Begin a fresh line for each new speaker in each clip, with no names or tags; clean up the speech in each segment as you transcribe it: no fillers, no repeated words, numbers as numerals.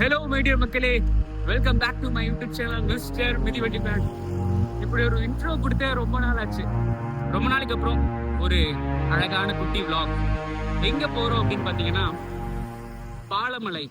Hello my dear மக்களே, welcome back to my YouTube channel mister மிதிவண்டி பேக். இப்படி ஒரு இன்ட்ரோ கொடுத்த ரொம்ப நாள் ஆச்சு. ரொம்ப நாளைக்கு அப்புறம் ஒரு அழகான குட்டி vlog. எங்க போறோம் அப்படின்னு பாத்தீங்கன்னா பாலமலை.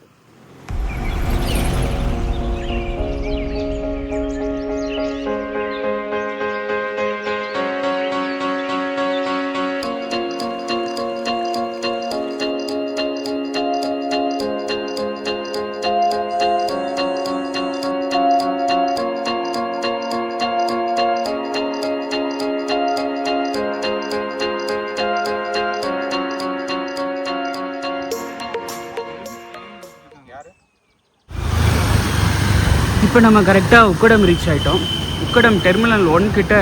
இப்போ நம்ம கரெக்டாக உக்கடம் ரீச் ஆகிட்டோம். உக்கடம் டெர்மினல் 1 கிட்ட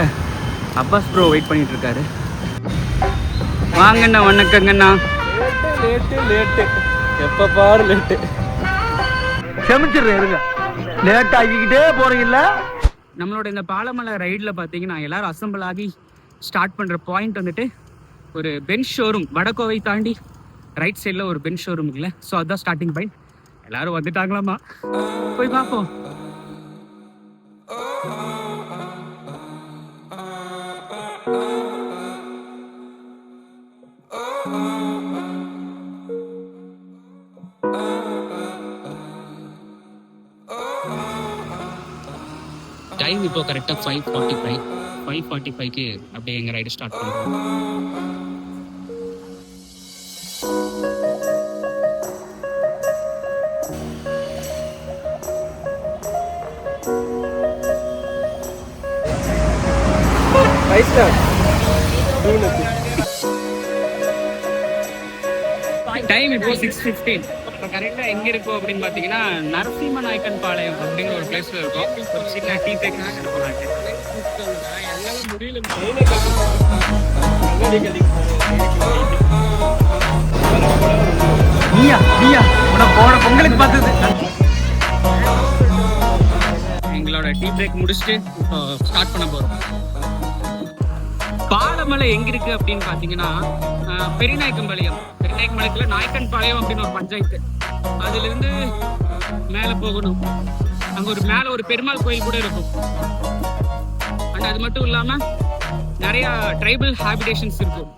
அப்பாஸ் ப்ரோ வெயிட் பண்ணிட்டு இருக்காரு. வாங்கண்ணா, வணக்கங்கண்ணா.
லேட்டு எப்போ பாரு லேட்டு. செமிச்சிடுறேன், லேட் ஆகிக்கிட்டே போறீங்கல்ல.
நம்மளோட இந்த பாலமலை ரைடில் பார்த்தீங்கன்னா எல்லாரும் அசம்பிள் ஆகி ஸ்டார்ட் பண்ணுற பாயிண்ட் வந்துட்டு ஒரு பென்ச் ஷோரூம். வடகோவை தாண்டி ரைட் சைடில் ஒரு பென்ச் ஷோரூம் இல்லை. ஸோ அதுதான் ஸ்டார்டிங் பாயிண்ட். எல்லாரும் வந்துட்டாங்களாமா, போய் பார்ப்போம். டைம் இப்போ கரெக்டாக 5:45க்கு அப்படியே எங்கள் ரைடு ஸ்டார்ட் பண்ணுறோம். டைம் இப்போ 6:15. இப்போ கரெக்டாக எங்கே இருக்கோம் அப்படின்னு பார்த்தீங்கன்னா நரசிம்ம நாயக்கன் பாளையம் அப்படிங்கிற ஒரு பிளேஸில் இருக்கோம். ஒரு சின்ன டீ டெக்னாக போனாங்க. போன பொங்கலுக்கு பார்த்தது. எங்களோட டீ பிரேக் முடிச்சுட்டு ஸ்டார்ட் பண்ண போகிறோம். பாலமலை எங்க இருக்கு அப்படின்னு பாத்தீங்கன்னா பெரியநாயக்கம்பாளையம். பெரியநாயக்கம்பாளையத்துல நாயக்கன் பாளையம் அப்படின்னு ஒரு பஞ்சாயத்து. அதுல இருந்து மேல போகணும். அங்க ஒரு மேல ஒரு பெருமாள் கோயில் கூட இருக்கும். அண்ட் அது மட்டும் இல்லாம நிறைய ட்ரைபல் ஹாபிடேஷன்ஸ் இருக்கும்.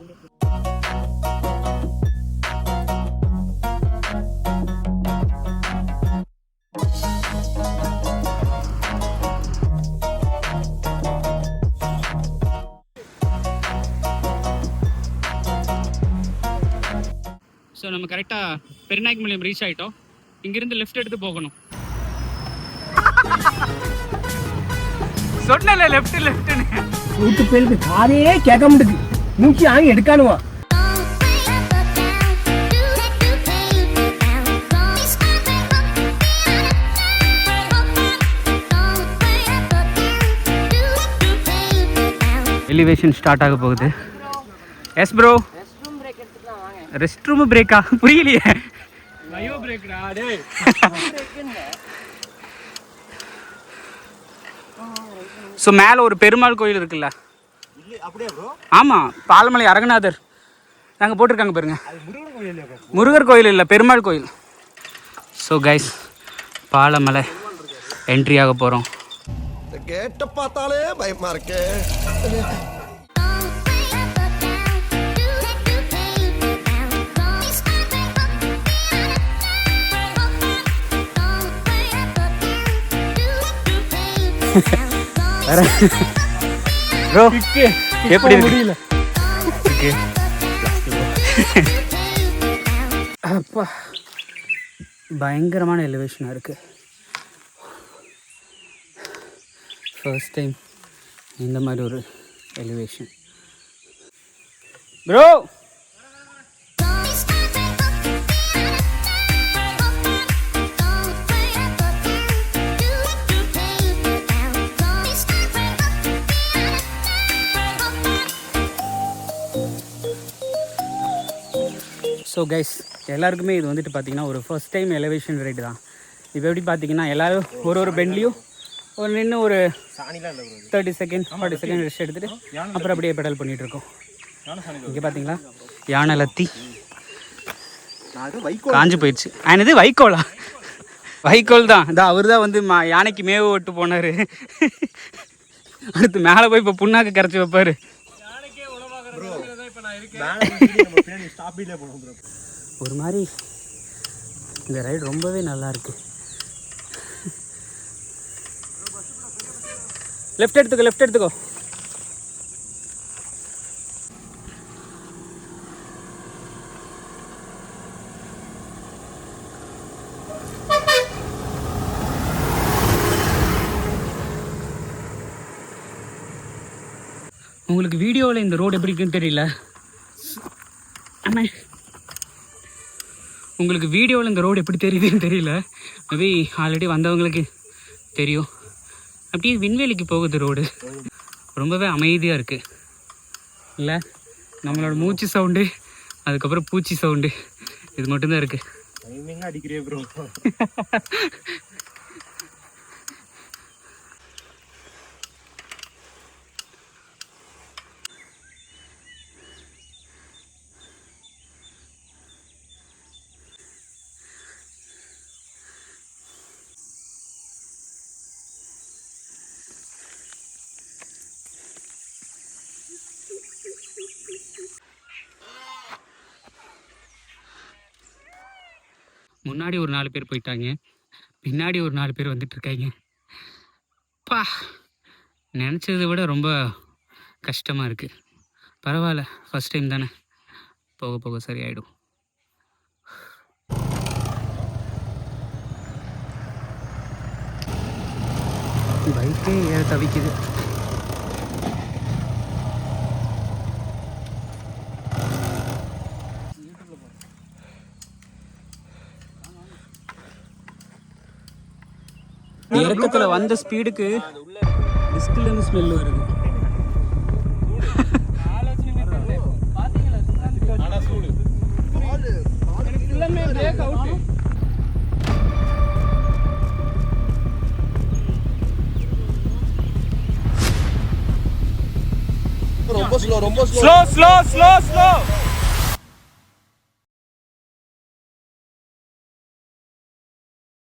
ஸோ நம்ம கரெக்டாக பெரியநாயக்கம்பாளையம் ரீச் ஆகிட்டோம். இங்கிருந்து லெஃப்ட் எடுத்து போகணும். சொன்னல லெஃப்ட்னு
வீட்டு பேருக்கு காதே கேட்க முடியுது. மூச்சு ஆங்கி எடுக்கானுவா.
எலிவேஷன் ஸ்டார்ட் ஆக போகுது. எஸ் ப்ரோ, ரெஸ்ட் ரூம் பிரேக்கா? புரியலையே. பயோ பிரேக்டா டேய். ஸோ மேலே ஒரு பெருமாள் கோயில் இருக்குல்ல?
அப்படியே ப்ரோ?
ஆமாம், பாலமலை அரங்கநாதர் நாங்கள் போட்டிருக்காங்க பாருங்க. முருகர் கோயில் இல்லை, பெருமாள் கோயில். ஸோ கைஸ், பாலமலை என்ட்ரி ஆக போகிறோம்.
கேட்ட பார்த்தாலே பயமா இருக்கு.
ப்ரோ எப்படி முடியல. அப்பா, பயங்கரமான எலிவேஷனாக இருக்கு. ஃபர்ஸ்ட் டைம் இந்த மாதிரி ஒரு எலிவேஷன். ப்ரோ ஸோ கைஸ், எல்லாருக்குமே இது வந்துட்டு பார்த்தீங்கன்னா ஒரு ஃபர்ஸ்ட் டைம் எலிவேஷன் ரைடு தான். இப்போ எப்படி பார்த்தீங்கன்னா எல்லோரும் ஒரு பெண்ட்லேயும் ஒரு நின்று ஒரு 30 செகண்ட் 40 செகண்ட் ரெஸ்ட் எடுத்துகிட்டு அப்புறம் அப்படியே பெடல் பண்ணிகிட்ருக்கோம். இங்கே பார்த்தீங்களா யானை லத்தி காஞ்சு போயிடுச்சு. இது வைக்கோலா? வைக்கோல் தான். இந்த அவர் தான் வந்து யானைக்கு மேவு விட்டு போனார். அடுத்து மேலே போய் இப்போ புண்ணாக்கு கரைச்சி வைப்பார். ஒரு மாதிரி இந்த ரைடு ரொம்பவே நல்லா இருக்கு. லெஃப்ட் எடுத்துக்கோ. உங்களுக்கு வீடியோவில் இந்த ரோடு எப்படி இருக்குன்னு தெரியல. உங்களுக்கு வீடியோவில் இந்த ரோடு எப்படி தெரியுதுன்னு தெரியல. மேபி ஆல்ரெடி வந்தவங்களுக்கு தெரியும். அப்படியே விண்வெளிக்கு போகுது ரோடு. ரொம்பவே அமைதியாக இருக்குது இல்லை? நம்மளோட மூச்சு சவுண்டு, அதுக்கப்புறம் பூச்சி சவுண்டு, இது மட்டும்தான் இருக்குது.
அடிக்கிறே ப்ரோ.
முன்னாடி ஒரு 4 பேர் போயிட்டாங்க, பின்னாடி ஒரு 4 பேர் வந்துட்டுருக்காங்க. பா, நினச்சதை விட ரொம்ப கஷ்டமாக இருக்குது. பரவாயில்ல, ஃபஸ்ட் டைம் தானே, போக போக சரியாயிடும். பைக்கே ஏற தவிக்குது. இறக்கத்தில் வந்த ஸ்பீடுக்கு டிஸ்கிலேருந்து ஸ்மெல் வருது. ரொம்ப ஸ்லோ.